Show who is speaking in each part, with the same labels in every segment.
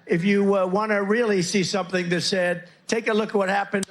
Speaker 1: If you want to really see something that's said, take a look at what happened.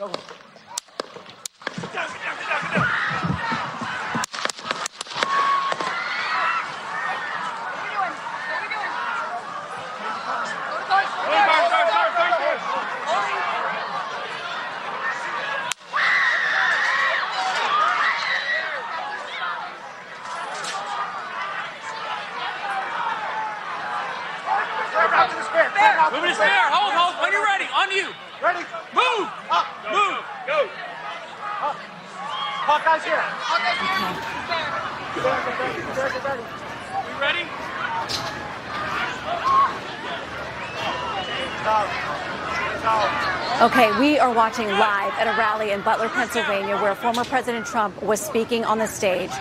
Speaker 2: Moving his spare. Hold. When you're ready. On you.
Speaker 3: Ready?
Speaker 2: Move.
Speaker 3: Up.
Speaker 2: Move. Go.
Speaker 3: Up. Hawkeye's here. Get ready.
Speaker 2: You ready?
Speaker 4: Okay, we are watching live at a rally in Butler, Pennsylvania, where former President Trump was speaking on the stage.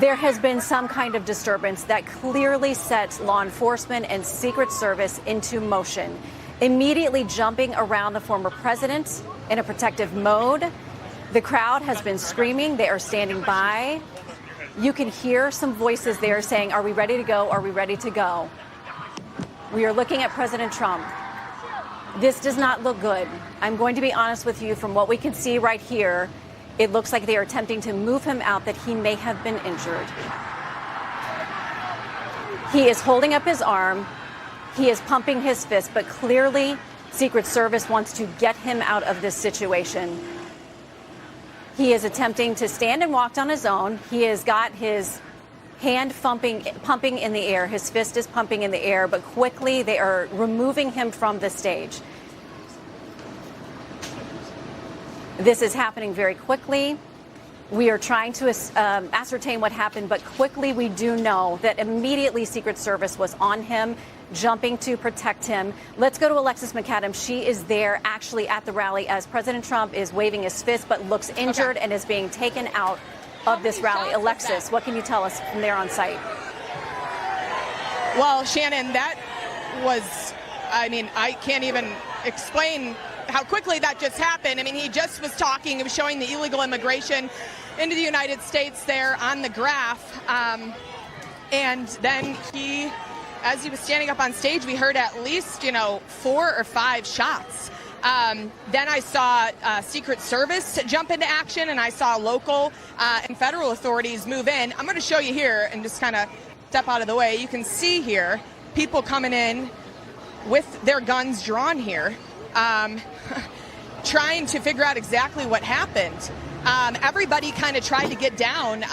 Speaker 4: There has been some kind of disturbance that clearly sets law enforcement and Secret Service into motion, immediately jumping around the former president in a protective mode. The crowd has been screaming. They are standing by. You can hear some voices there saying, "Are we ready to go? Are we ready to go?" We are looking at President Trump. This does not look good. I'm going to be honest with you. From what we can see right here, it looks like they are attempting to move him out, that he may have been injured. He is holding up his arm. He is pumping his fist, but clearly Secret Service wants to get him out of this situation. He is attempting to stand and walk on his own. He has got his hand pumping in the air. His fist is pumping in the air, but quickly they are removing him from the stage. This is happening very quickly. We are trying to ascertain what happened, but quickly we do know that immediately Secret Service was on him, jumping to protect him. Let's go to Alexis McAdams. She is there actually at the rally as President Trump is waving his fist but looks injured and is being taken out of this rally. Alexis, what can you tell us from there on site?
Speaker 5: Well, Shannon, that was, I can't even explain how quickly that just happened. He just was talking, he was showing the illegal immigration into the United States there on the graph. And then as he was standing up on stage, we heard at least, 4 or 5 shots. Then I saw Secret Service jump into action, and I saw local and federal authorities move in. I'm going to show you here and just kind of step out of the way. You can see here people coming in with their guns drawn here. Trying to figure out exactly what happened. Everybody kind of tried to get down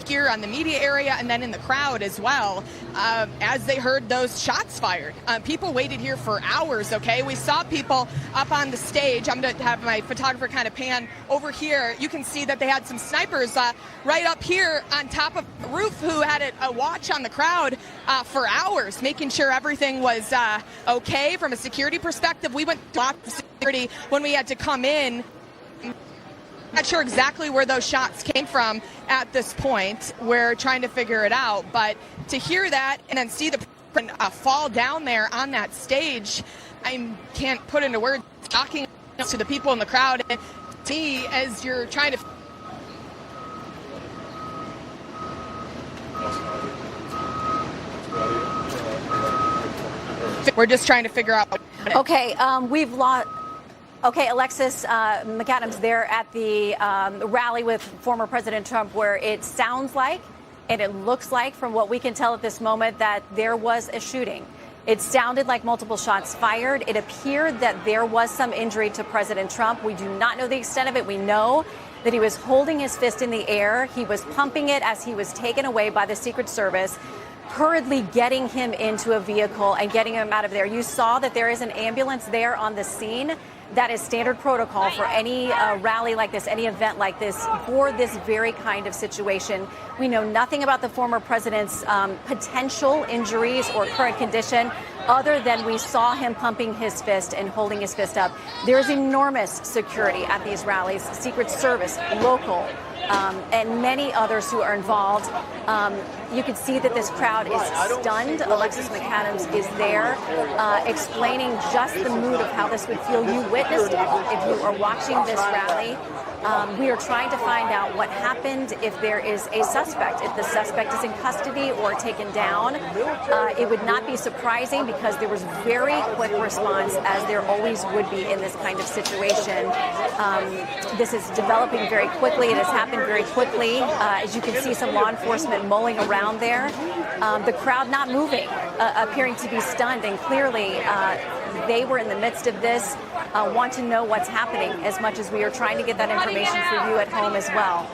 Speaker 5: here on the media area and then in the crowd as well as they heard those shots fired. People waited here for hours, okay? We saw people up on the stage. I'm going to have my photographer kind of pan over here. You can see that they had some snipers right up here on top of the roof who had a watch on the crowd for hours, making sure everything was okay from a security perspective. We went to lots of security when we had to come in. Not sure exactly where those shots came from at this point. We're trying to figure it out. But to hear that and then see the fall down there on that stage, I can't put into words. Talking to the people in the crowd and see as you're trying to. We're just trying to figure out.
Speaker 4: Okay, we've lost. Okay, Alexis McAdams there at the rally with former President Trump, where it sounds like and it looks like, from what we can tell at this moment, that there was a shooting. It sounded like multiple shots fired. It appeared that there was some injury to President Trump. We do not know the extent of it. We know that he was holding his fist in the air. He was pumping it as he was taken away by the Secret Service, hurriedly getting him into a vehicle and getting him out of there. You saw that there is an ambulance there on the scene. That is standard protocol for any rally like this, any event like this, for this very kind of situation. We know nothing about the former president's potential injuries or current condition, other than we saw him pumping his fist and holding his fist up. There is enormous security at these rallies, Secret Service, local, and many others who are involved. You can see that this crowd is stunned. Alexis McAdams is there explaining just the mood of how this would feel. You witnessed it if you are watching this rally. We are trying to find out what happened, if there is a suspect, if the suspect is in custody or taken down. It would not be surprising because there was very quick response, as there always would be in this kind of situation. This is developing very quickly. It has happened very quickly. As you can see, some law enforcement mulling around there. The crowd not moving, appearing to be stunned, and clearly they were in the midst of this, want to know what's happening as much as we are trying to get that information for you at home as well.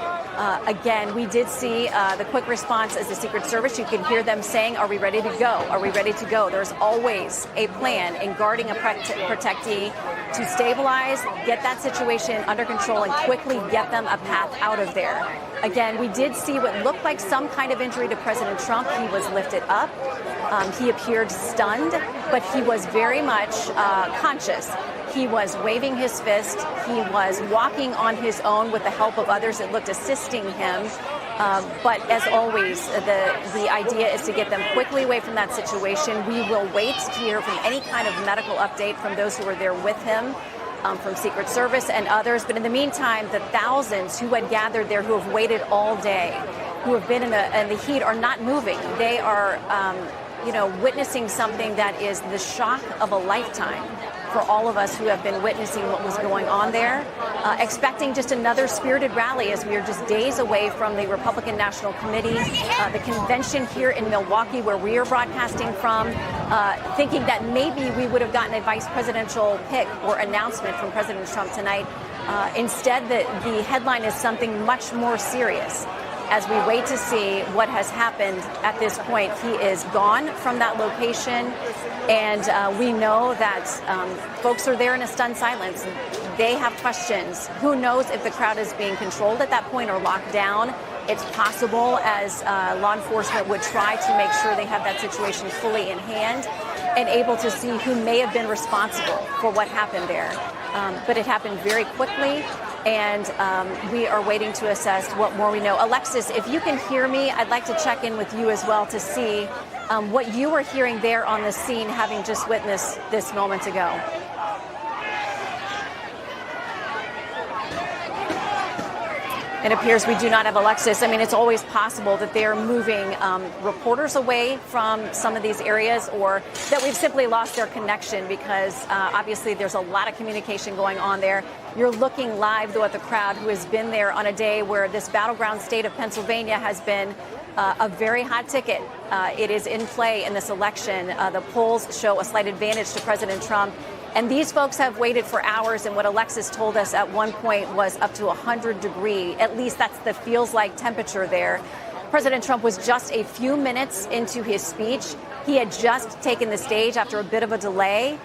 Speaker 4: Again, we did see the quick response as the Secret Service. You can hear them saying, are we ready to go? Are we ready to go? There's always a plan in guarding a protectee to stabilize, get that situation under control, and quickly get them a path out of there. Again, we did see what looked like some kind of injury to President Trump. He was lifted up. He appeared stunned, but he was very much conscious. He was waving his fist. He was walking on his own with the help of others that looked assisting him. But as always, the idea is to get them quickly away from that situation. We will wait to hear from any kind of medical update from those who were there with him, from Secret Service and others. But in the meantime, the thousands who had gathered there, who have waited all day, who have been in the heat, are not moving. They are, witnessing something that is the shock of a lifetime for all of us who have been witnessing what was going on there, expecting just another spirited rally as we are just days away from the Republican National Committee, the convention here in Milwaukee where we are broadcasting from, thinking that maybe we would have gotten a vice presidential pick or announcement from President Trump tonight. Instead, the headline is something much more serious. As we wait to see what has happened at this point, he is gone from that location, and we know that folks are there in a stunned silence. They have questions. Who knows if the crowd is being controlled at that point or locked down? It's possible, as law enforcement would try to make sure they have that situation fully in hand and able to see who may have been responsible for what happened there. But it happened very quickly, and we are waiting to assess what more we know. Alexis, if you can hear me, I'd like to check in with you as well to see what you were hearing there on the scene, having just witnessed this moment ago. It appears we do not have Alexis. I mean, it's always possible that they're moving reporters away from some of these areas, or that we've simply lost their connection, because obviously there's a lot of communication going on there. You're looking live, though, at the crowd who has been there on a day where this battleground state of Pennsylvania has been a very hot ticket. It is in play in this election. The polls show a slight advantage to President Trump. And these folks have waited for hours, and what Alexis told us at one point was up to 100 degrees. At least that's the feels like temperature there. President Trump was just a few minutes into his speech. He had just taken the stage after a bit of a delay.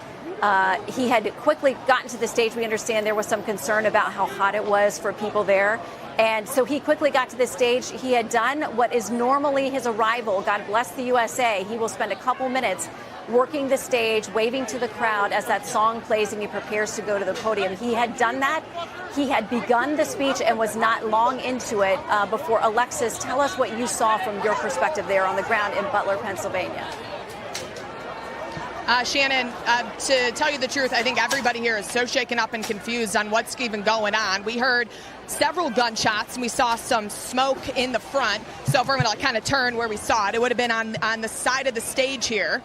Speaker 4: He had quickly gotten to the stage. We understand there was some concern about how hot it was for people there. And so he quickly got to the stage. He had done what is normally his arrival. God bless the USA. He will spend a couple minutes working the stage, waving to the crowd as that song plays and he prepares to go to the podium. He had done that. He had begun the speech and was not long into it before. Alexis, tell us what you saw from your perspective there on the ground in Butler, Pennsylvania.
Speaker 5: Shannon, to tell you the truth, I think everybody here is so shaken up and confused on what's even going on. We heard several gunshots, and we saw some smoke in the front. So if we're going to kind of turn where we saw it, it would have been on the side of the stage here.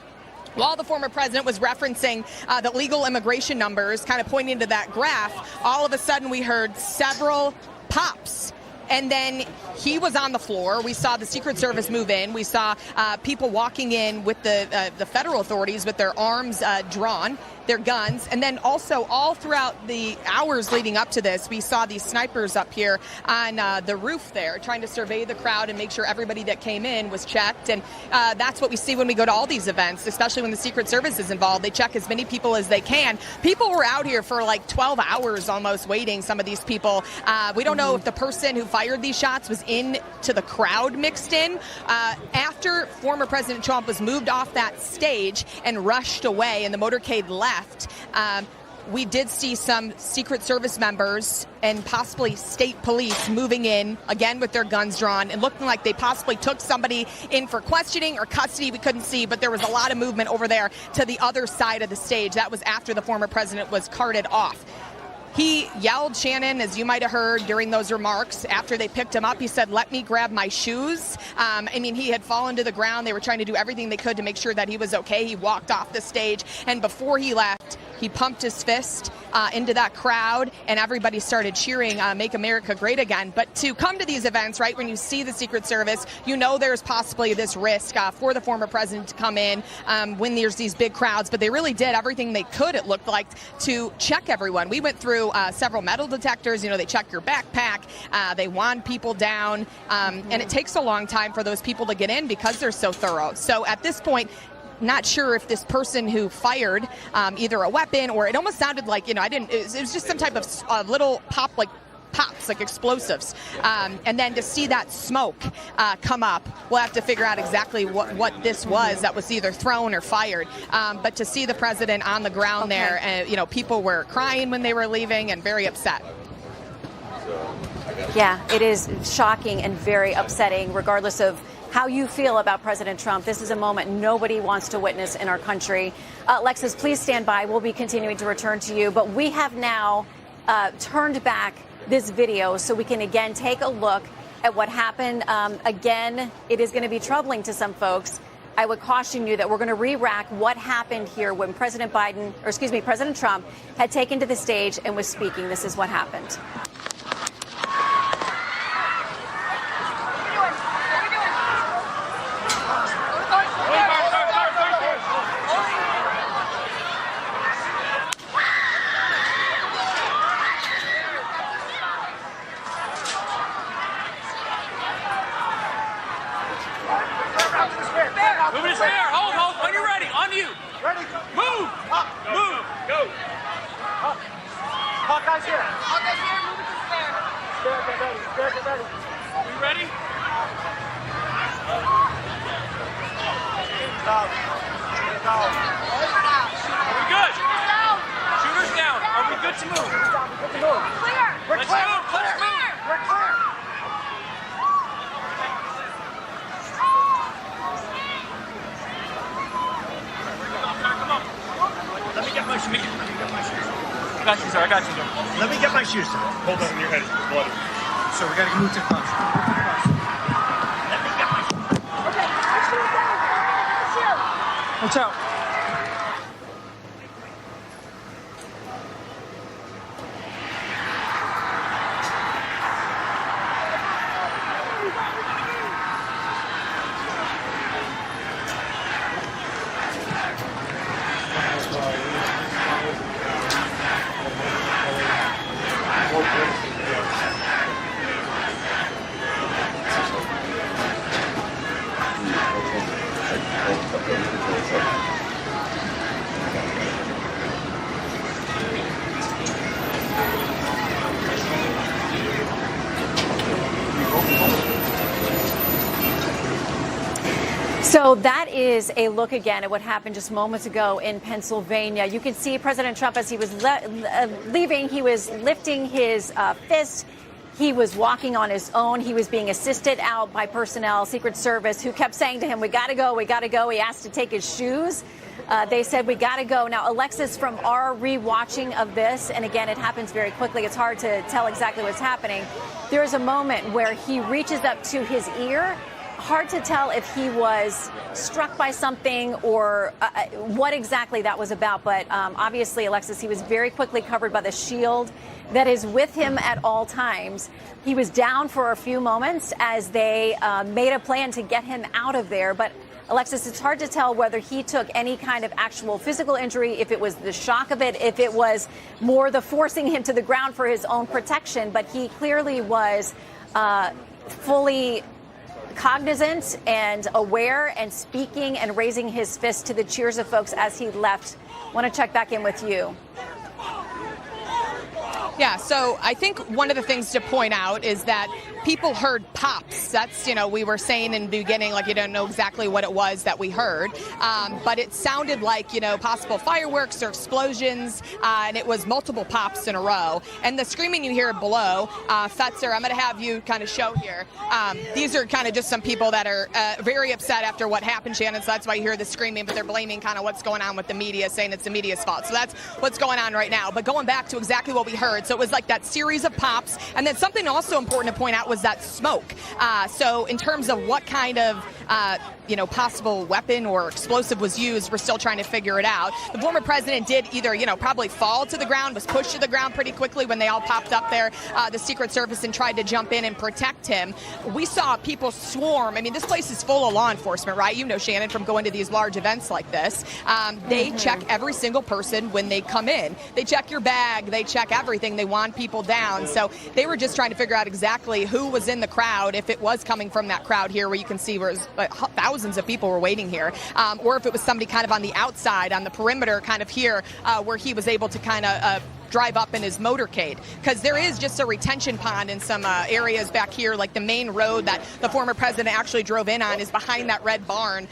Speaker 5: While the former president was referencing the legal immigration numbers, kind of pointing to that graph, all of a sudden we heard several pops. And then he was on the floor. We saw the Secret Service move in. We saw people walking in with the federal authorities with their arms drawn, their guns. And then also all throughout the hours leading up to this, we saw these snipers up here on the roof there trying to survey the crowd and make sure everybody that came in was checked. And that's what we see when we go to all these events, especially when the Secret Service is involved. They check as many people as they can. People were out here for like 12 hours almost waiting, some of these people. We don't know if the person who fired these shots was in to the crowd mixed in. After former President Trump was moved off that stage and rushed away and the motorcade left, we did see some Secret Service members and possibly state police moving in, again with their guns drawn, and looking like they possibly took somebody in for questioning or custody. We couldn't see, but there was a lot of movement over there to the other side of the stage. That was after the former president was carted off. He yelled, Shannon, as you might have heard during those remarks, after they picked him up, he said, "Let me grab my shoes." I mean, he had fallen to the ground. They were trying to do everything they could to make sure that he was okay. He walked off the stage, and before he left, he pumped his fist into that crowd, and everybody started cheering, "Make America Great Again." But to come to these events, right, when you see the Secret Service, you know there's possibly this risk for the former president to come in when there's these big crowds. But they really did everything they could, it looked like, to check everyone. We went through several metal detectors. You know, they check your backpack. They wand people down. And it takes a long time for those people to get in because they're so thorough. So at this point, not sure if this person who fired either a weapon, or it almost sounded like, it was just some type of little pops, like explosives. And then to see that smoke come up, we'll have to figure out exactly what this was that was either thrown or fired. But to see the president on the ground there, and people were crying when they were leaving and very upset.
Speaker 4: Yeah, it is shocking and very upsetting, regardless of how you feel about President Trump. This is a moment nobody wants to witness in our country. Alexis, please stand by. We'll be continuing to return to you. But we have now turned back this video so we can again take a look at what happened. Again, it is going to be troubling to some folks. I would caution you that we're going to re-rack what happened here when President Trump had taken to the stage and was speaking. This is what happened.
Speaker 2: Move his hair. Hold. When you're ready. On you.
Speaker 3: Ready?
Speaker 2: Move.
Speaker 3: Up.
Speaker 2: Move. Go.
Speaker 3: Up. Hawkeye's here. Hawkeye's here. Move it to spare. Spare, get ready. Spare, get ready.
Speaker 2: We ready?
Speaker 3: Down. Down.
Speaker 2: Are we good? Shooters down. Are we good to move?
Speaker 3: Down. We're good to move.
Speaker 6: Clear.
Speaker 3: We're
Speaker 2: Let's
Speaker 3: clear.
Speaker 2: move. Let's move.
Speaker 3: We're clear.
Speaker 2: Come on.
Speaker 1: Let me get my shoes.
Speaker 2: I got you, sir. I got you, sir.
Speaker 1: Let me get my shoes. Sir.
Speaker 2: Hold on. Your head is bloody.
Speaker 1: So we got to move to the bus. Let me get my shoes.
Speaker 6: Okay, let's do it down. Let's go.
Speaker 1: What's up?
Speaker 4: So that is a look again at what happened just moments ago in Pennsylvania. You can see President Trump as he was leaving, he was lifting his fist. He was walking on his own. He was being assisted out by personnel, Secret Service, who kept saying to him, "We got to go, we got to go." He asked to take his shoes. They said, "We got to go." Now, Alexis, from our rewatching of this, and again, it happens very quickly. It's hard to tell exactly what's happening. There is a moment where he reaches up to his ear. Hard to tell if he was struck by something or what exactly that was about. But obviously, Alexis, he was very quickly covered by the shield that is with him at all times. He was down for a few moments as they made a plan to get him out of there. But Alexis, it's hard to tell whether he took any kind of actual physical injury, if it was the shock of it, if it was more the forcing him to the ground for his own protection. But he clearly was fully cognizant and aware and speaking and raising his fist to the cheers of folks as he left. I want to check back in with you.
Speaker 5: Yeah, so I think one of the things to point out is that people heard pops. That's, we were saying in the beginning, like, you don't know exactly what it was that we heard. But it sounded like, possible fireworks or explosions, and it was multiple pops in a row. And the screaming you hear below, Fetzer, I'm going to have you kind of show here. These are kind of just some people that are very upset after what happened, Shannon, so that's why you hear the screaming, but they're blaming kind of what's going on with the media, saying it's the media's fault. So that's what's going on right now. But going back to exactly what we heard, so it was like that series of pops, and then something also important to point out was that smoke. So in terms of what kind of possible weapon or explosive was used, we're still trying to figure it out. The former president did either, probably fall to the ground, was pushed to the ground pretty quickly when they all popped up there, the Secret Service, and tried to jump in and protect him. We saw people swarm. I mean, this place is full of law enforcement, right? Shannon, from going to these large events like this. They check every single person when they come in. They check your bag. They check everything. They want people down. So they were just trying to figure out exactly who was in the crowd, if it was coming from that crowd here where you can see where thousands of people were waiting here, or if it was somebody kind of on the outside, on the perimeter kind of here, where he was able to kind of drive up in his motorcade, because there is just a retention pond in some areas back here, like the main road that the former president actually drove in on is behind that red barn.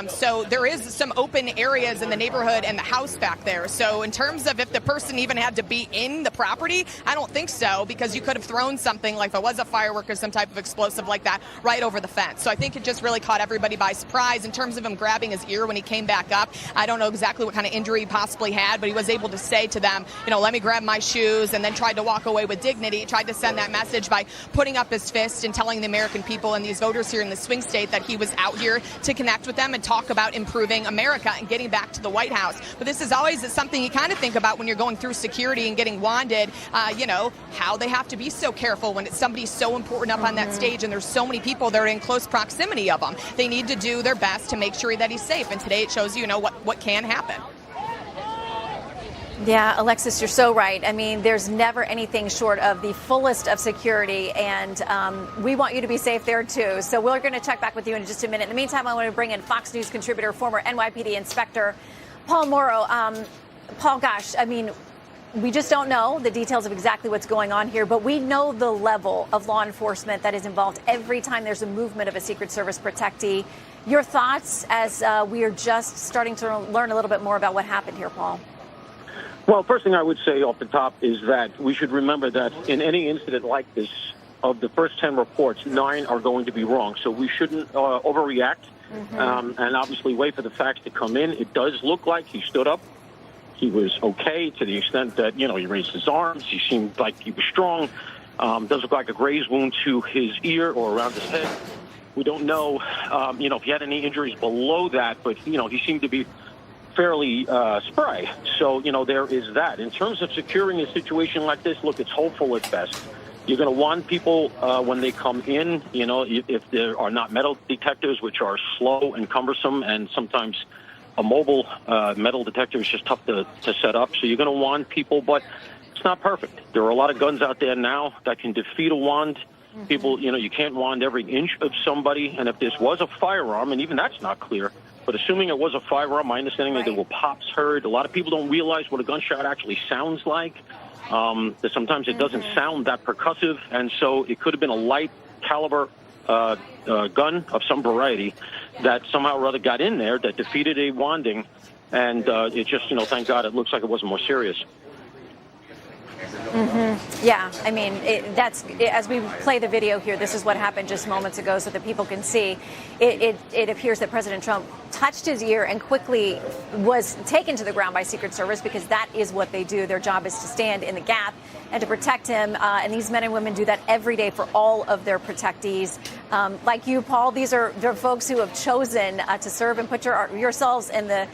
Speaker 5: So there is some open areas in the neighborhood and the house back there. So in terms of if the person even had to be in the property, I don't think so, because you could have thrown something, like if it was a firework or some type of explosive like that, right over the fence. So I think it just really caught everybody by surprise. In terms of him grabbing his ear when he came back up, I don't know exactly what kind of injury he possibly had, but he was able to say to them, let me grab my shoes, and then tried to walk away with dignity. He tried to send that message by putting up his fist and telling the American people and these voters here in the swing state that he was out here to connect with them and talk about improving America and getting back to the White House. But this is always something you kind of think about when you're going through security and getting wanded, how they have to be so careful when it's somebody so important up on that stage and there's so many people that are in close proximity of them. They need to do their best to make sure that he's safe. And today it shows what can happen.
Speaker 4: Yeah, Alexis, you're so right. I mean, there's never anything short of the fullest of security, and we want you to be safe there, too. So we're going to check back with you in just a minute. In the meantime, I want to bring in Fox News contributor, former NYPD inspector, Paul Morrow. Paul, gosh, I mean, we just don't know the details of exactly what's going on here, but we know the level of law enforcement that is involved every time there's a movement of a Secret Service protectee. Your thoughts as we are just starting to learn a little bit more about what happened here, Paul?
Speaker 7: Well, first thing I would say off the top is that we should remember that in any incident like this, of the first 10 reports, 9 are going to be wrong. So we shouldn't overreact and obviously wait for the facts to come in. It does look like he stood up. He was okay to the extent that, he raised his arms. He seemed like he was strong. Does look like a graze wound to his ear or around his head. We don't know, if he had any injuries below that, but, he seemed to be fairly spry. So, there is that. In terms of securing a situation like this, look, it's hopeful at best. You're going to want people when they come in, if there are not metal detectors, which are slow and cumbersome, and sometimes a mobile metal detector is just tough to set up. So you're going to want people, but it's not perfect. There are a lot of guns out there now that can defeat a wand. People, you can't wand every inch of somebody. And if this was a firearm, and even that's not clear, but assuming it was a firearm, my understanding is there were pops heard. A lot of people don't realize what a gunshot actually sounds like. That sometimes it doesn't sound that percussive, and so it could have been a light caliber gun of some variety that somehow or other got in there that defeated a wanding, and it just, thank God, it looks like it wasn't more serious.
Speaker 4: Yeah, I mean, as we play the video here, this is what happened just moments ago so that people can see. It appears that President Trump touched his ear and quickly was taken to the ground by Secret Service, because that is what they do. Their job is to stand in the gap and to protect him. And these men and women do that every day for all of their protectees. Like you, Paul, they're folks who have chosen to serve and put yourselves in the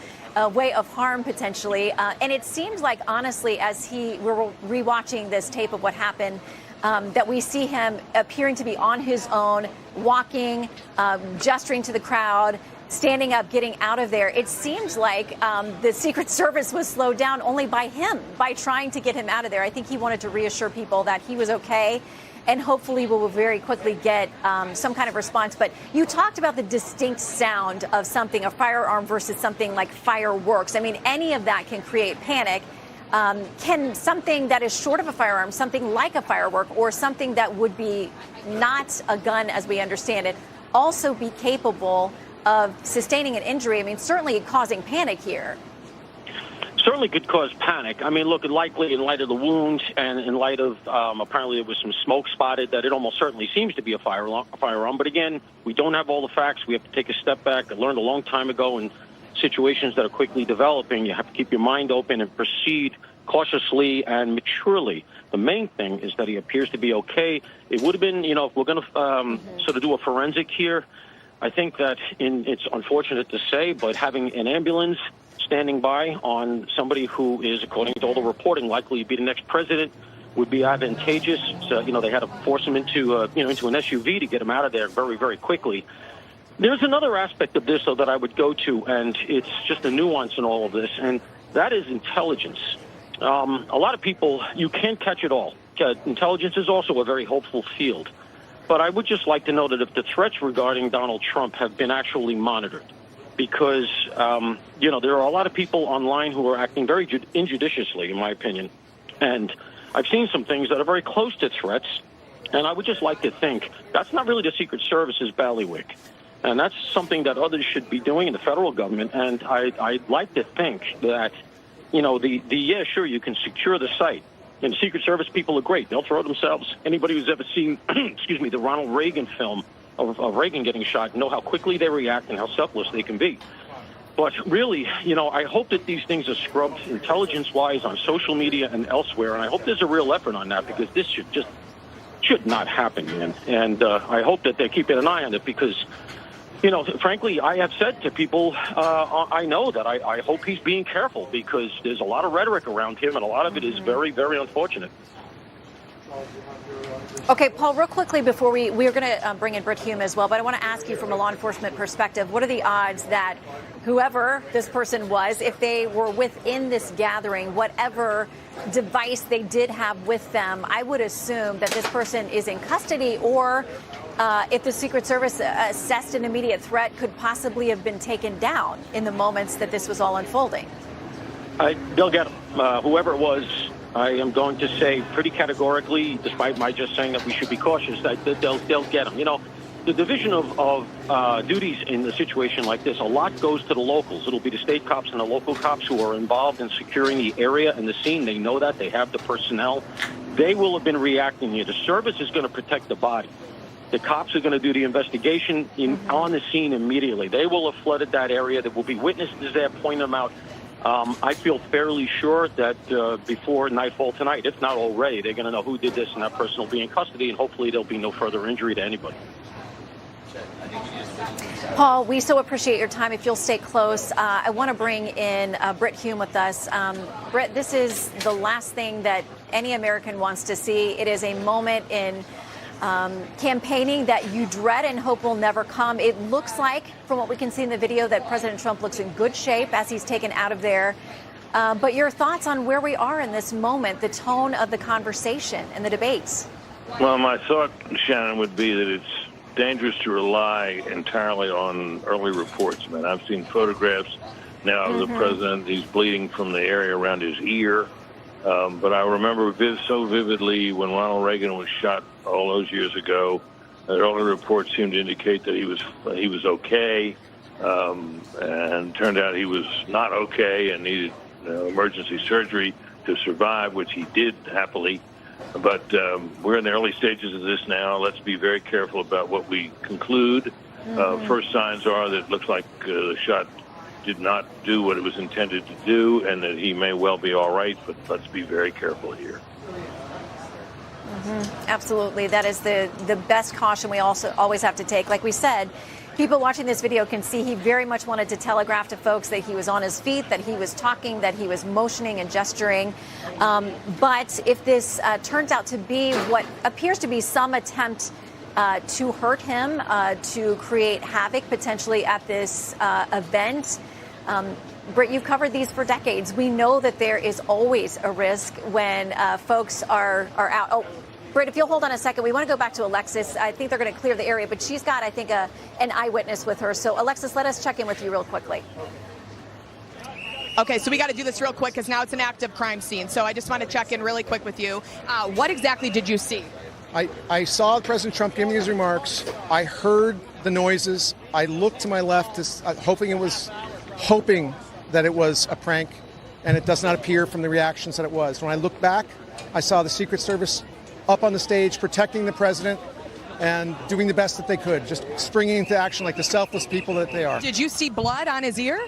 Speaker 4: way of harm, potentially. And it seems like, honestly, as we're rewatching this tape of what happened, that we see him appearing to be on his own, walking, gesturing to the crowd, standing up, getting out of there. It seems like the Secret Service was slowed down only by him, by trying to get him out of there. I think he wanted to reassure people that he was okay. And hopefully we will very quickly get some kind of response. But you talked about the distinct sound of something, a firearm versus something like fireworks. I mean, any of that can create panic. Can something that is short of a firearm, something like a firework, or something that would be not a gun as we understand it, also be capable of sustaining an injury? I mean, certainly causing panic here.
Speaker 7: Certainly could cause panic. I mean, look, likely in light of the wound and in light of apparently there was some smoke spotted, that it almost certainly seems to be a firearm. But again, we don't have all the facts. We have to take a step back. I learned a long time ago in situations that are quickly developing, you have to keep your mind open and proceed cautiously and maturely. The main thing is that he appears to be okay. It would have been, you know, if we're going to sort of do a forensic here, I think that it's unfortunate to say, but having an ambulance standing by on somebody who is, according to all the reporting, likely to be the next president would be advantageous. So, you know, they had to force him into, into an SUV to get him out of there very, very quickly. There's another aspect of this, though, that I would go to, and it's just a nuance in all of this, and that is intelligence. A lot of people, you can't catch it all. Intelligence is also a very hopeful field. But I would just like to know that if the threats regarding Donald Trump have been actually monitored, because, there are a lot of people online who are acting very injudiciously, in my opinion. And I've seen some things that are very close to threats, and I would just like to think that's not really the Secret Service's bailiwick. And that's something that others should be doing in the federal government. And I'd like to think that, yeah, sure, you can secure the site. And the Secret Service people are great. They'll throw themselves. Anybody who's ever seen, the Ronald Reagan film of Reagan getting shot know how quickly they react and how selfless they can be. But really, I hope that these things are scrubbed intelligence-wise on social media and elsewhere. And I hope there's a real effort on that, because this should not happen, man. And I hope that they're keeping an eye on it, because frankly, I have said to people I know that I hope he's being careful, because there's a lot of rhetoric around him, and a lot of it is very, very unfortunate.
Speaker 4: Okay, Paul, real quickly before we're going to bring in Britt Hume as well, but I want to ask you from a law enforcement perspective, what are the odds that whoever this person was, if they were within this gathering, whatever device they did have with them, I would assume that this person is in custody, or if the Secret Service assessed an immediate threat, could possibly have been taken down in the moments that this was all unfolding?
Speaker 7: They'll get him. Whoever it was, I am going to say pretty categorically, despite my just saying that we should be cautious, that they'll get him. The division of duties in a situation like this, a lot goes to the locals. It'll be the state cops and the local cops who are involved in securing the area and the scene. They know that. They have the personnel. They will have been reacting here. The service is going to protect the body. The cops are going to do the investigation on the scene immediately. They will have flooded that area. There will be witnesses there pointing them out. I feel fairly sure that before nightfall tonight, if not already, they're going to know who did this, and that person will be in custody, and hopefully there'll be no further injury to anybody.
Speaker 4: Paul, we so appreciate your time. If you'll stay close, I want to bring in Britt Hume with us. Britt, this is the last thing that any American wants to see. It is a moment in campaigning that you dread and hope will never come. It looks like, from what we can see in the video, that President Trump looks in good shape as he's taken out of there. But your thoughts on where we are in this moment, the tone of the conversation and the debates?
Speaker 8: Well, my thought, Shannon, would be that it's dangerous to rely entirely on early reports. Man, I've seen photographs now of the president. He's bleeding from the area around his ear. But I remember so vividly when Ronald Reagan was shot all those years ago, that early reports seemed to indicate that he was okay, and turned out he was not okay and needed emergency surgery to survive, which he did happily. But we're in the early stages of this now. Let's be very careful about what we conclude. First signs are that it looks like the shot did not do what it was intended to do, and that he may well be all right, but let's be very careful here.
Speaker 4: Absolutely. That is the best caution we also always have to take. Like we said, people watching this video can see he very much wanted to telegraph to folks that he was on his feet, that he was talking, that he was motioning and gesturing. But if this turns out to be what appears to be some attempt to hurt him, to create havoc potentially at this event, Britt, you've covered these for decades. We know that there is always a risk when folks are out. Oh, Britt, if you'll hold on a second, we want to go back to Alexis. I think they're going to clear the area, but she's got, I think, an eyewitness with her. So, Alexis, let us check in with you real quickly.
Speaker 5: Okay, so we got to do this real quick because now it's an active crime scene. So I just want to check in really quick with you. What exactly did you see?
Speaker 9: I saw President Trump giving his remarks. I heard the noises. I looked to my left, hoping that it was a prank, and it does not appear from the reactions that it was. When I looked back, I saw the Secret Service up on the stage protecting the president and doing the best that they could, just springing into action like the selfless people that they are.
Speaker 5: Did you see blood on his ear?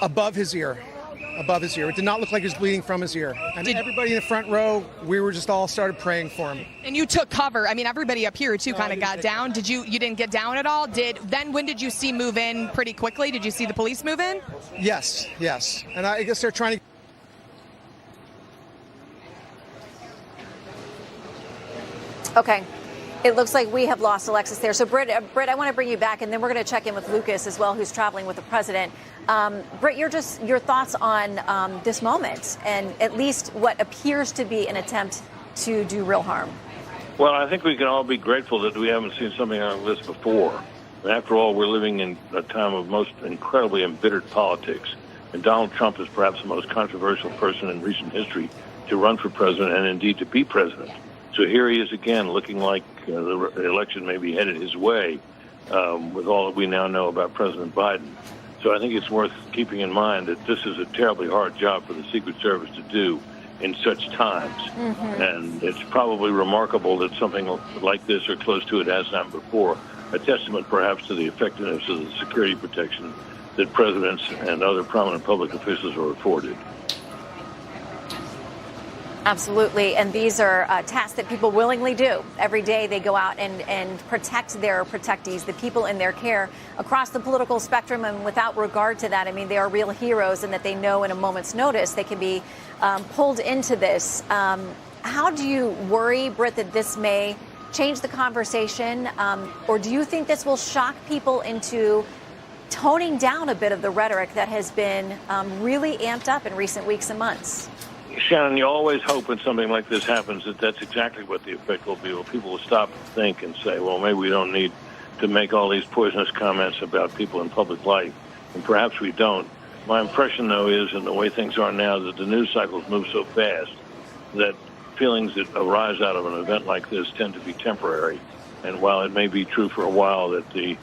Speaker 9: Above his ear. It did not look like he was bleeding from his ear. And everybody in the front row, we were just all started praying for him.
Speaker 5: And you took cover. I mean, everybody up here too kind of got down. Did you didn't get down at all? When did you see move in pretty quickly? Did you see the police move in?
Speaker 9: Yes. And I guess they're trying to...
Speaker 4: Okay. It looks like we have lost Alexis there. So, Britt, I want to bring you back, and then we're going to check in with Lucas as well, who's traveling with the president. Britt, your thoughts on this moment and at least what appears to be an attempt to do real harm.
Speaker 8: Well, I think we can all be grateful that we haven't seen something like this before. After all, we're living in a time of most incredibly embittered politics, and Donald Trump is perhaps the most controversial person in recent history to run for president and indeed to be president. So here he is again, looking like the election may be headed his way with all that we now know about President Biden. So I think it's worth keeping in mind that this is a terribly hard job for the Secret Service to do in such times. Mm-hmm. And it's probably remarkable that something like this or close to it has happened before, a testament perhaps to the effectiveness of the security protection that presidents and other prominent public officials are afforded.
Speaker 4: Absolutely. And these are tasks that people willingly do. Every day they go out and protect their protectees, the people in their care across the political spectrum. And without regard to that, I mean, they are real heroes and that they know in a moment's notice they can be pulled into this. How do you worry, Britt, that this may change the conversation? Or do you think this will shock people into toning down a bit of the rhetoric that has been really amped up in recent weeks and months?
Speaker 8: Shannon, you always hope when something like this happens that that's exactly what the effect will be. Well, people will stop and think and say, well, maybe we don't need to make all these poisonous comments about people in public life. And perhaps we don't. My impression, though, is, in the way things are now, that the news cycles move so fast that feelings that arise out of an event like this tend to be temporary. And while it may be true for a while that the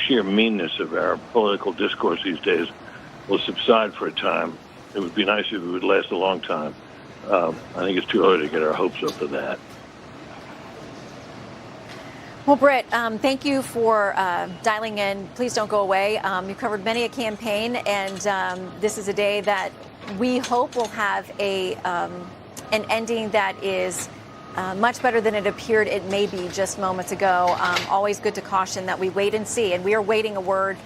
Speaker 8: sheer meanness of our political discourse these days will subside for a time, it would be nice if it would last a long time. I think it's too early to get our hopes up to that.
Speaker 4: Well, Britt, thank you for dialing in. Please don't go away. You've covered many a campaign, and this is a day that we hope will have an ending that is much better than it appeared it may be just moments ago. Always good to caution that we wait and see, and we are waiting a word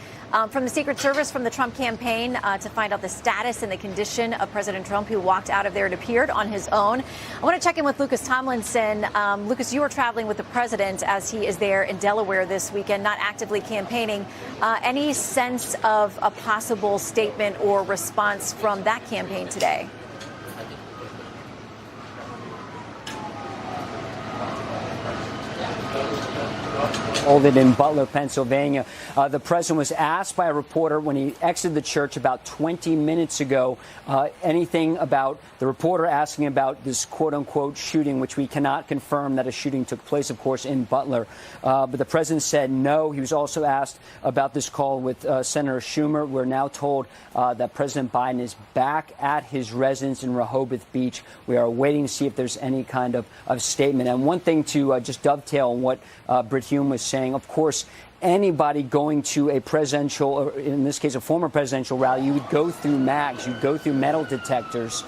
Speaker 4: from the Secret Service, from the Trump campaign, to find out the status and the condition of President Trump, who walked out of there, it appeared, on his own. I want to check in with Lucas Tomlinson. Lucas, you are traveling with the president as he is there in Delaware this weekend, not actively campaigning. Any sense of a possible statement or response from that campaign today?
Speaker 10: Holding in Butler, Pennsylvania. The president was asked by a reporter when he exited the church about 20 minutes ago anything about the reporter asking about this quote unquote shooting, which we cannot confirm that a shooting took place, of course, in Butler. But the president said no. He was also asked about this call with Senator Schumer. We're now told that President Biden is back at his residence in Rehoboth Beach. We are waiting to see if there's any kind of statement. And one thing to just dovetail on what Britt Hume was saying, of course, anybody going to a presidential, or in this case, a former presidential rally, you would go through mags, you'd go through metal detectors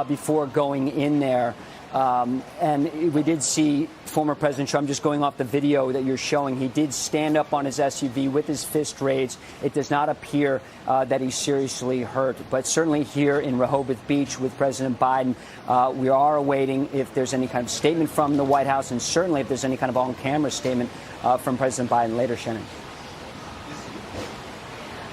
Speaker 10: before going in there. And we did see former President Trump, just going off the video that you're showing, he did stand up on his SUV with his fist raised. It does not appear that he's seriously hurt. But certainly here in Rehoboth Beach with President Biden, we are awaiting if there's any kind of statement from the White House, and certainly if there's any kind of on-camera statement from President Biden later, Shannon.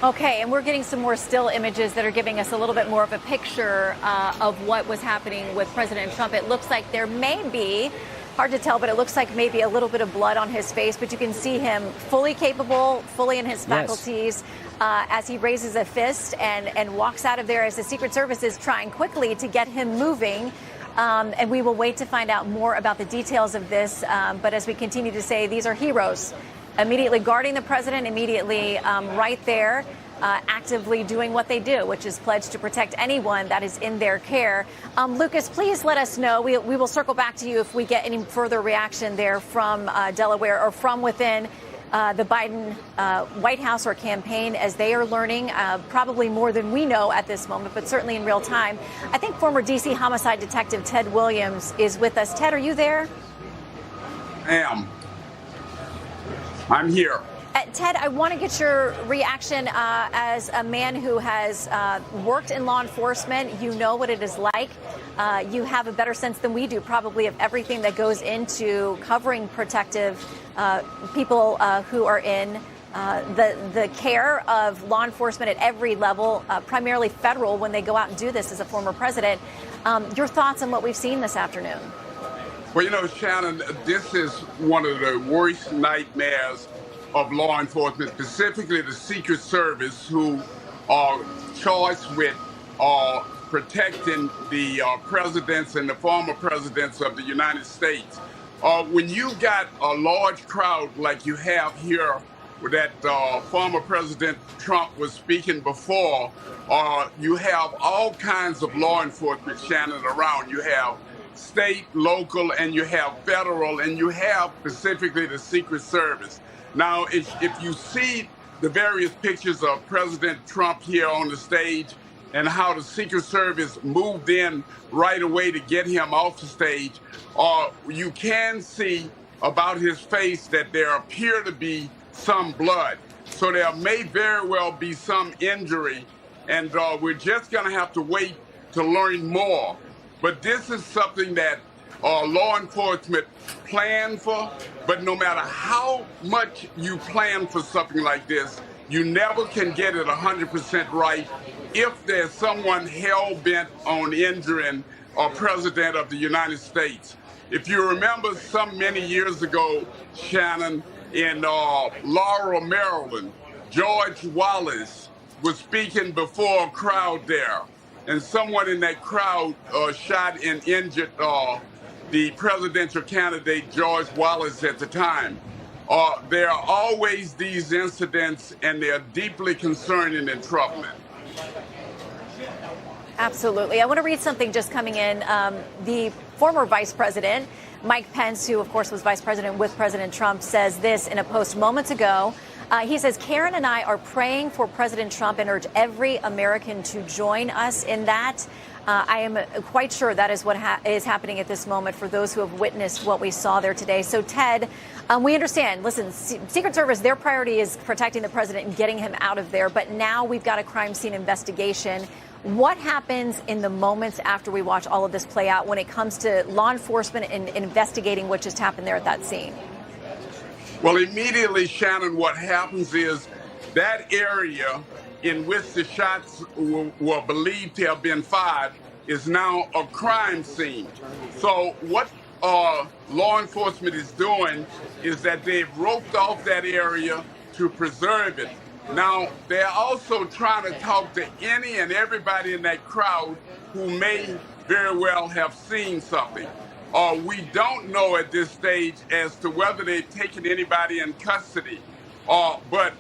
Speaker 4: Okay, and we're getting some more still images that are giving us a little bit more of a picture of what was happening with President Trump. It looks like there may be, hard to tell, but it looks like maybe a little bit of blood on his face, but you can see him fully capable, fully in his faculties. as he raises a fist and walks out of there as the Secret Service is trying quickly to get him moving. And we will wait to find out more about the details of this. But as we continue to say, these are heroes, immediately guarding the president, immediately right there, actively doing what they do, which is pledge to protect anyone that is in their care. Lucas, please let us know. We will circle back to you if we get any further reaction there from Delaware or from within the Biden White House or campaign, as they are learning probably more than we know at this moment, but certainly in real time. I think former D.C. homicide detective Ted Williams is with us. Ted, are you there?
Speaker 11: I'm here.
Speaker 4: Ted, I want to get your reaction as a man who has worked in law enforcement. You know what it is like. You have a better sense than we do, probably, of everything that goes into covering protective people who are in the care of law enforcement at every level, primarily federal, when they go out and do this as a former president. Your thoughts on what we've seen this afternoon?
Speaker 11: Well, you know, Shannon, this is one of the worst nightmares of law enforcement, specifically the Secret Service, who are charged with protecting the presidents and the former presidents of the United States. When you got a large crowd like you have here, that former President Trump was speaking before, you have all kinds of law enforcement, Shannon, around. You have state, local, and you have federal, and you have specifically the Secret Service. Now, if you see the various pictures of President Trump here on the stage and how the Secret Service moved in right away to get him off the stage, you can see about his face that there appear to be some blood. So there may very well be some injury, and we're just going to have to wait to learn more. But this is something that law enforcement plan for, but no matter how much you plan for something like this, you never can get it 100% right if there's someone hell-bent on injuring a president of the United States. If you remember some many years ago, Shannon, in Laurel, Maryland, George Wallace was speaking before a crowd there, and someone in that crowd shot and injured the presidential candidate, George Wallace, at the time. There are always these incidents, and they're deeply concerning and troubling.
Speaker 4: Absolutely. I want to read something just coming in. The former vice president, Mike Pence, who, of course, was vice president with President Trump, says this in a post moments ago. He says, Karen and I are praying for President Trump and urge every American to join us in that. I am quite sure that is what is happening at this moment for those who have witnessed what we saw there today. So, Ted, we understand. Listen, Secret Service, their priority is protecting the president and getting him out of there. But now we've got a crime scene investigation. What happens in the moments after we watch all of this play out when it comes to law enforcement and investigating what just happened there at that scene?
Speaker 11: Well, immediately, Shannon, what happens is that area in which the shots were believed to have been fired is now a crime scene. So what law enforcement is doing is that they've roped off that area to preserve it. Now, they're also trying to talk to any and everybody in that crowd who may very well have seen something. We don't know at this stage as to whether they've taken anybody in custody. But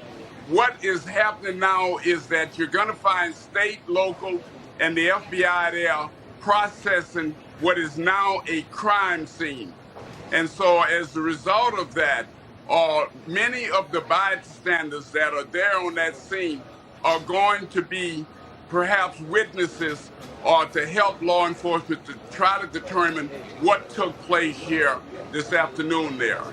Speaker 11: what is happening now is that you're going to find state, local, and the FBI there processing what is now a crime scene. And so as a result of that, many of the bystanders that are there on that scene are going to be perhaps witnesses or to help law enforcement to try to determine what took place here this afternoon there.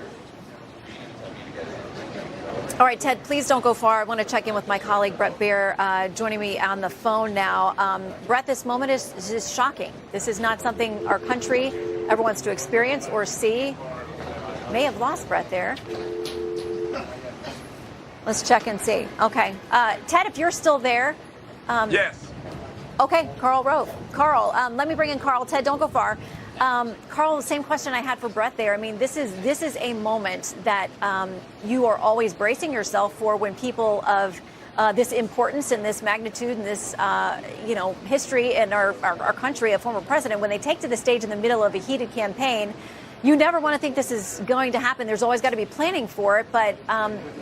Speaker 4: All right, Ted, please don't go far. I want to check in with my colleague, Brett Baer, joining me on the phone now. Brett, this moment is shocking. This is not something our country ever wants to experience or see. May have lost Brett there. Let's check and see. Okay. Ted, if you're still there.
Speaker 11: Yes.
Speaker 4: Okay, Carl Rove. Carl, let me bring in Carl. Ted, don't go far. Carl, the same question I had for Brett there. I mean, this is a moment that you are always bracing yourself for when people of this importance and this magnitude and this, history in our country, a former president, when they take to the stage in the middle of a heated campaign, you never want to think this is going to happen. There's always got to be planning for it. But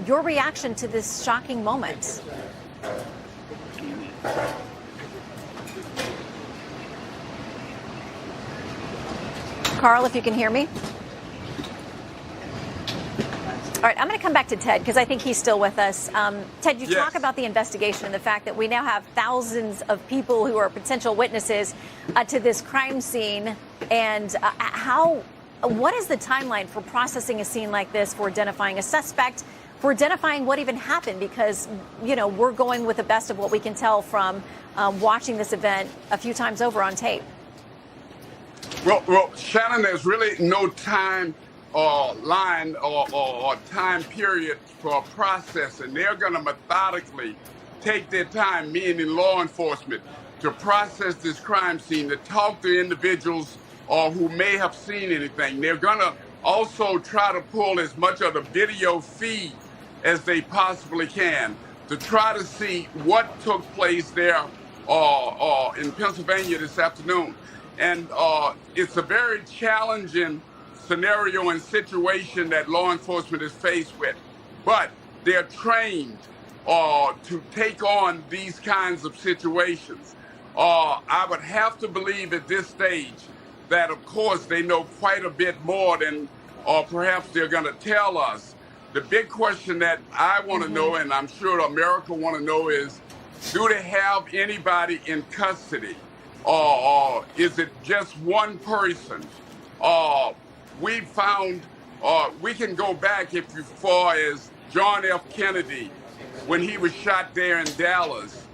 Speaker 4: your reaction to this shocking moment? Carl, if you can hear me. All right, I'm going to come back to Ted because I think he's still with us. Ted, you talk about the investigation and the fact that we now have thousands of people who are potential witnesses to this crime scene. And what is the timeline for processing a scene like this, for identifying a suspect, for identifying what even happened? Because, we're going with the best of what we can tell from watching this event a few times over on tape.
Speaker 11: Well, Shannon, there's really no time line or time period for processing. They're going to methodically take their time, meaning law enforcement, to process this crime scene, to talk to individuals who may have seen anything. They're going to also try to pull as much of the video feed as they possibly can to try to see what took place there in Pennsylvania this afternoon. And it's a very challenging scenario and situation that law enforcement is faced with. But they're trained to take on these kinds of situations. I would have to believe at this stage that, of course, they know quite a bit more than perhaps they're going to tell us. The big question that I want to know, and I'm sure America want to know, is do they have anybody in custody? Or is it just one person? We found, we can go back as far as John F. Kennedy, when he was shot there in Dallas.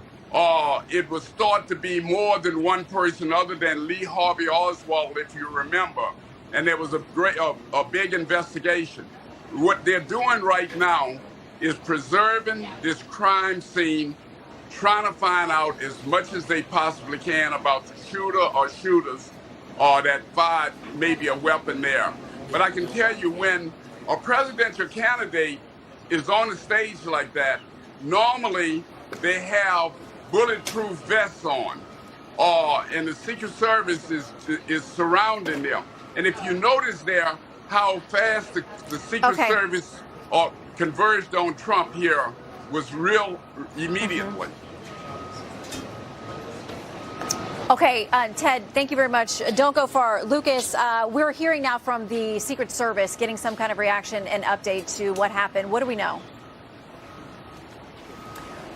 Speaker 11: It was thought to be more than one person other than Lee Harvey Oswald, if you remember. And there was a big investigation. What they're doing right now is preserving this crime scene, trying to find out as much as they possibly can about the shooter or shooters that fired maybe a weapon there. But I can tell you, when a presidential candidate is on a stage like that, normally they have bulletproof vests on, and the Secret Service is surrounding them. And if you notice there how fast the Secret Service converged on Trump here was real immediately.
Speaker 4: Okay, Ted, thank you very much. Don't go far. Lucas, we're hearing now from the Secret Service, getting some kind of reaction and update to what happened. What do we know?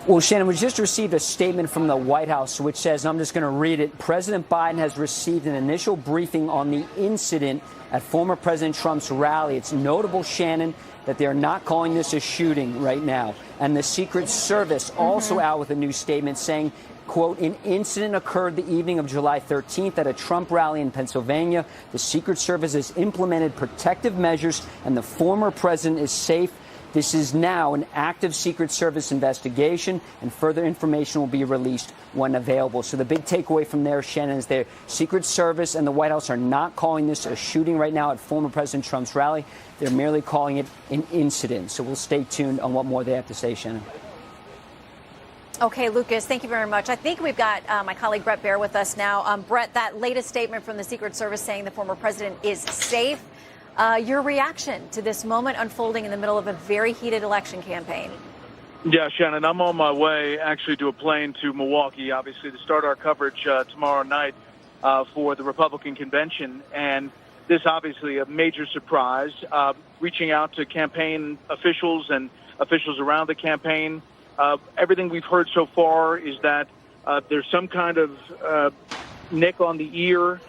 Speaker 10: Well, Shannon, we just received a statement from the White House which says, and I'm just going to read it, President Biden has received an initial briefing on the incident at former President Trump's rally. It's notable, Shannon, that they are not calling this a shooting right now. And the Secret Service also out with a new statement saying, quote, an incident occurred the evening of July 13th at a Trump rally in Pennsylvania. The Secret Service has implemented protective measures and the former president is safe. This is now an active Secret Service investigation, and further information will be released when available. So the big takeaway from there, Shannon, is the Secret Service and the White House are not calling this a shooting right now at former President Trump's rally. They're merely calling it an incident. So we'll stay tuned on what more they have to say, Shannon.
Speaker 4: Okay, Lucas, thank you very much. I think we've got my colleague Brett Baer with us now. Brett, that latest statement from the Secret Service saying the former president is safe. Your reaction to this moment unfolding in the middle of a very heated election campaign?
Speaker 12: Yeah, Shannon, I'm on my way actually to a plane to Milwaukee, obviously, to start our coverage tomorrow night for the Republican convention. And this obviously a major surprise, reaching out to campaign officials and officials around the campaign. Everything we've heard so far is that there's some kind of nick on the ear.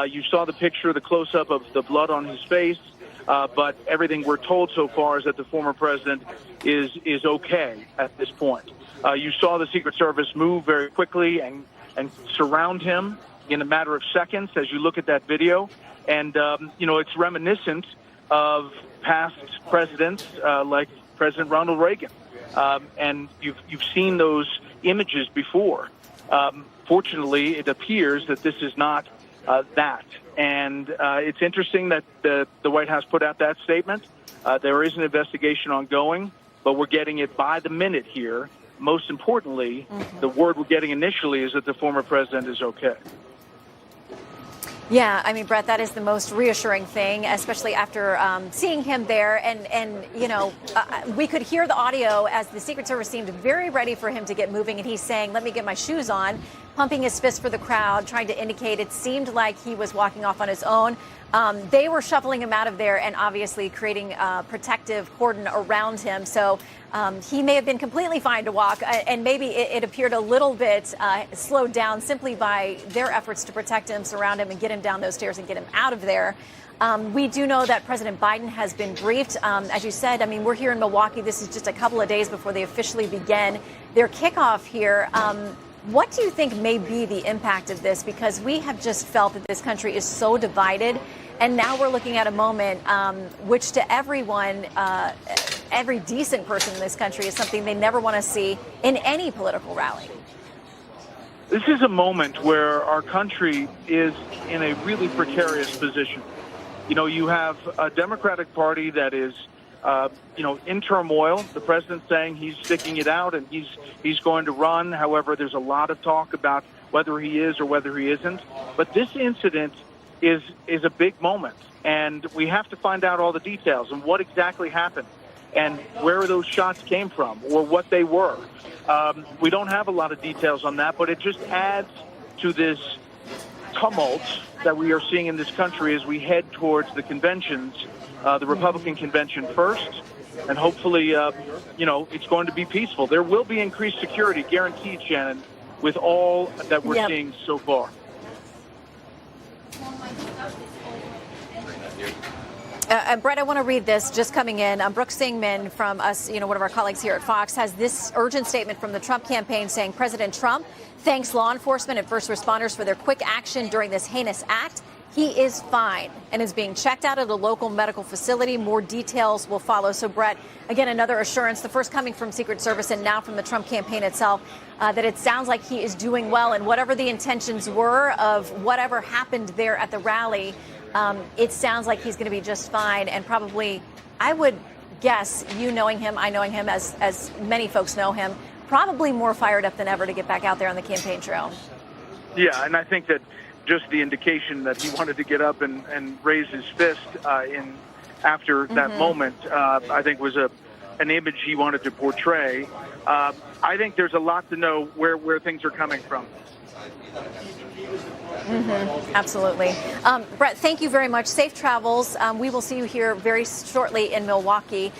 Speaker 12: You saw the picture, the close-up of the blood on his face, but everything we're told so far is that the former president is okay at this point. You saw the Secret Service move very quickly and surround him in a matter of seconds as you look at that video. And, it's reminiscent of past presidents like President Ronald Reagan. And you've seen those images before. Fortunately, it appears that this is not that. And it's interesting that the White House put out that statement. There is an investigation ongoing, but we're getting it by the minute here most importantly, the word we're getting initially is that the former president is okay.
Speaker 4: Yeah, I mean, Brett, that is the most reassuring thing, especially after seeing him there. And you know, we could hear the audio as the Secret Service seemed very ready for him to get moving. And he's saying, let me get my shoes on, pumping his fist for the crowd, trying to indicate it seemed like he was walking off on his own. They were shuffling him out of there and obviously creating a protective cordon around him. So he may have been completely fine to walk, and maybe it appeared a little bit slowed down simply by their efforts to protect him, surround him, and get him down those stairs and get him out of there. We do know that President Biden has been briefed. As you said, I mean, we're here in Milwaukee. This is just a couple of days before they officially begin their kickoff here. What do you think may be the impact of this? Because we have just felt that this country is so divided. And now we're looking at a moment which to everyone, every decent person in this country is something they never want to see in any political rally.
Speaker 12: This is a moment where our country is in a really precarious position. You know, you have a Democratic Party that is, in turmoil. The president's saying he's sticking it out and he's going to run. However, there's a lot of talk about whether he is or whether he isn't. But this incident is a big moment, and we have to find out all the details and what exactly happened and where those shots came from or what they were. We don't have a lot of details on that, but it just adds to this tumult that we are seeing in this country as we head towards the conventions, the Republican convention first, and hopefully, it's going to be peaceful. There will be increased security, guaranteed, Shannon, with all that we're seeing so far.
Speaker 4: Brett, I want to read this just coming in. Brooke Singman from us, one of our colleagues here at Fox, has this urgent statement from the Trump campaign saying President Trump thanks law enforcement and first responders for their quick action during this heinous act. He is fine and is being checked out at a local medical facility. More details will follow. So, Brett, again, another assurance, the first coming from Secret Service and now from the Trump campaign itself, that it sounds like he is doing well. And whatever the intentions were of whatever happened there at the rally, it sounds like he's going to be just fine. And probably, I would guess, you knowing him, I knowing him as many folks know him, probably more fired up than ever to get back out there on the campaign trail.
Speaker 12: Yeah, and I think that just the indication that he wanted to get up and raise his fist after that moment, I think was an image he wanted to portray. I think there's a lot to know where things are coming from.
Speaker 4: Absolutely. Brett, thank you very much. Safe travels. We will see you here very shortly in Milwaukee.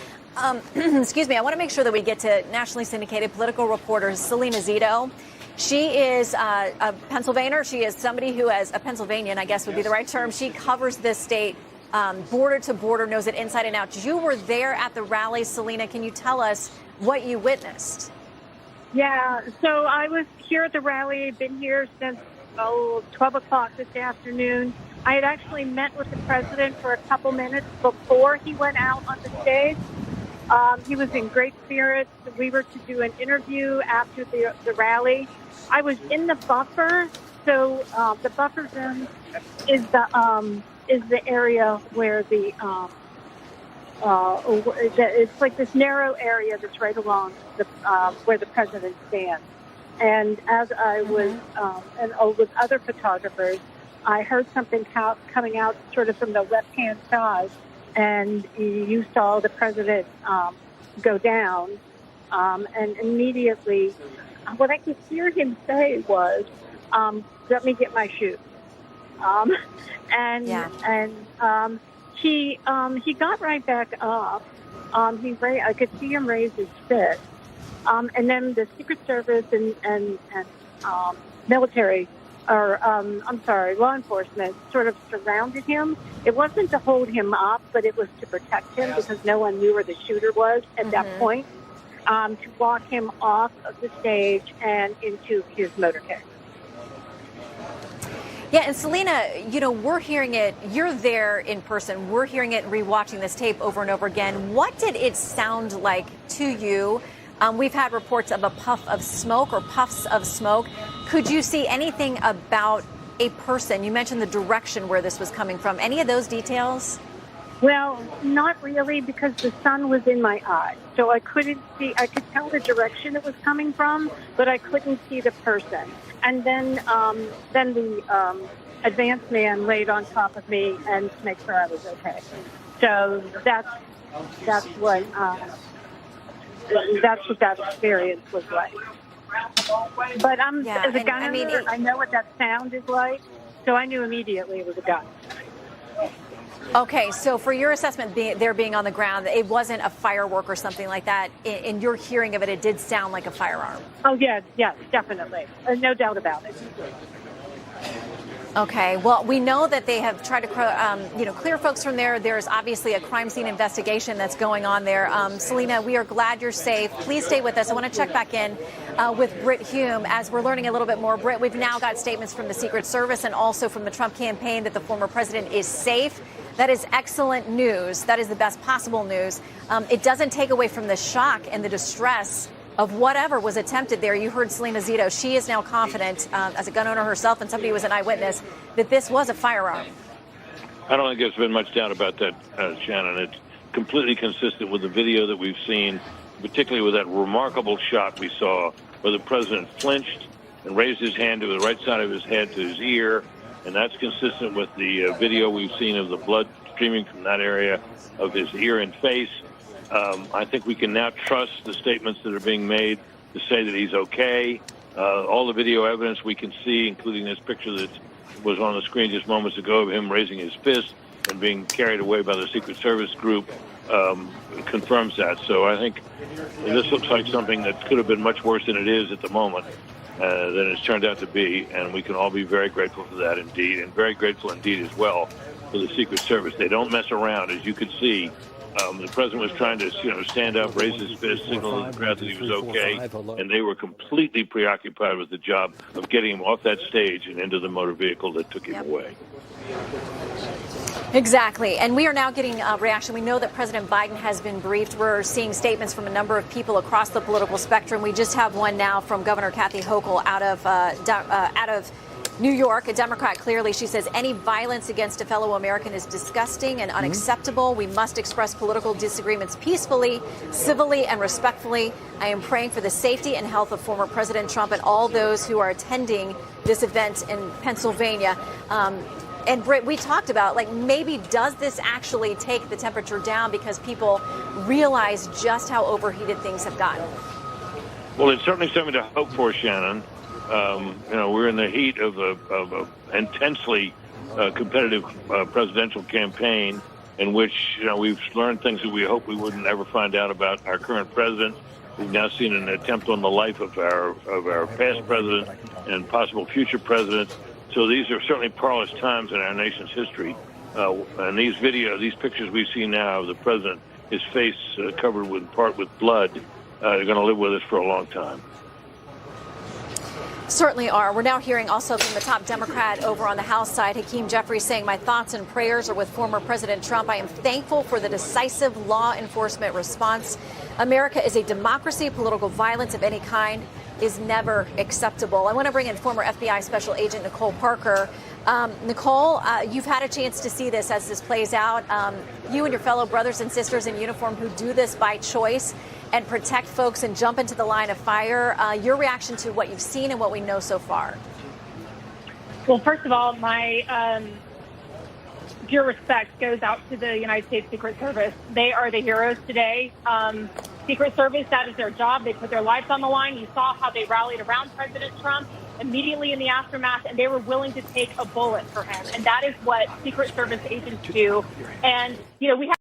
Speaker 4: Excuse me. I want to make sure that we get to nationally syndicated political reporter Selena Zito. She is a Pennsylvanian. She is somebody who has a Pennsylvanian, I guess would be the right term. She covers this state border to border, knows it inside and out. You were there at the rally, Selena. Can you tell us what you witnessed?
Speaker 6: Yeah, so I was here at the rally. I've been here since 12 o'clock this afternoon. I had actually met with the president for a couple minutes before he went out on the stage. He was in great spirits. We were to do an interview after the rally. I was in the buffer, so the buffer zone is the area where it's like this narrow area that's right along where the president stands. And as I was and with other photographers, I heard something coming out sort of from the left-hand side, and you saw the president go down, and immediately what I could hear him say was, let me get my shoes. He got right back up. I could see him raise his fist. And then the Secret Service and military, law enforcement sort of surrounded him. It wasn't to hold him up, but it was to protect him because no one knew where the shooter was at that point, to walk him off of the stage and into his motorcade.
Speaker 4: Yeah, and Selena, we're hearing it. You're there in person. We're hearing it, rewatching this tape over and over again. What did it sound like to you? We've had reports of a puff of smoke or puffs of smoke. Could you see anything about a person? You mentioned the direction where this was coming from. Any of those details?
Speaker 6: Well, not really, because the sun was in my eye, so I couldn't see. I could tell the direction it was coming from, but I couldn't see the person. And then the advanced man laid on top of me and to make sure I was okay. So that's what that experience was like. But as a gun owner, I know what that sound is like, so I knew immediately it was a gun.
Speaker 4: Okay, so for your assessment, there being on the ground, it wasn't a firework or something like that. In your hearing of it, it did sound like a firearm.
Speaker 6: Oh, yes, definitely. No doubt about it.
Speaker 4: Okay, well, we know that they have tried to clear folks from there. There's obviously a crime scene investigation that's going on there. Selena, we are glad you're safe. Please stay with us. I want to check back in with Britt Hume as we're learning a little bit more. Britt, we've now got statements from the Secret Service and also from the Trump campaign that the former president is safe. That is excellent news. That is the best possible news. It doesn't take away from the shock and the distress of whatever was attempted there. You heard Selena Zito. She is now confident, as a gun owner herself and somebody who was an eyewitness, that this was a firearm.
Speaker 8: I don't think there's been much doubt about that, Shannon. It's completely consistent with the video that we've seen, particularly with that remarkable shot we saw where the president flinched and raised his hand to the right side of his head to his ear. And that's consistent with the video we've seen of the blood streaming from that area of his ear and face. I think we can now trust the statements that are being made to say that he's okay. All the video evidence we can see, including this picture that was on the screen just moments ago of him raising his fist and being carried away by the Secret Service group, confirms that. So I think this looks like something that could have been much worse than it is at the moment. Than it's turned out to be, and we can all be very grateful for that indeed, and very grateful indeed as well for the Secret Service. They don't mess around, as you could see. The president was trying to, stand up, raise his fist, signal to the crowd that he was okay, and they were completely preoccupied with the job of getting him off that stage and into the motor vehicle that took him away.
Speaker 4: Exactly. And we are now getting a reaction. We know that President Biden has been briefed. We're seeing statements from a number of people across the political spectrum. We just have one now from Governor Kathy Hochul out of New York, a Democrat. Clearly, she says any violence against a fellow American is disgusting and unacceptable. We must express political disagreements peacefully, civilly, and respectfully. I am praying for the safety and health of former President Trump and all those who are attending this event in Pennsylvania. And Britt, we talked about, maybe does this actually take the temperature down because people realize just how overheated things have gotten?
Speaker 8: Well, it's certainly something to hope for, Shannon. We're in the heat of a intensely competitive presidential campaign in which, we've learned things that we hope we wouldn't ever find out about our current president. We've now seen an attempt on the life of our past president and possible future presidents. So these are certainly perilous times in our nation's history. And these pictures we see now of the president, his face covered with blood, are going to live with us for a long time.
Speaker 4: Certainly are. We're now hearing also from the top Democrat over on the House side, Hakeem Jeffries, saying my thoughts and prayers are with former President Trump. I am thankful for the decisive law enforcement response. America is a democracy. Political violence of any kind is never acceptable. I want to bring in former FBI Special Agent Nicole Parker. Nicole, you've had a chance to see this as this plays out. You and your fellow brothers and sisters in uniform who do this by choice and protect folks and jump into the line of fire. Your reaction to what you've seen and what we know so far?
Speaker 6: Well, first of all, my due respect goes out to the United States Secret Service. They are the heroes today. Secret Service, that is their job. They put their lives on the line. You saw how they rallied around President Trump immediately in the aftermath, and they were willing to take a bullet for him. And that is what Secret Service agents do. And, we have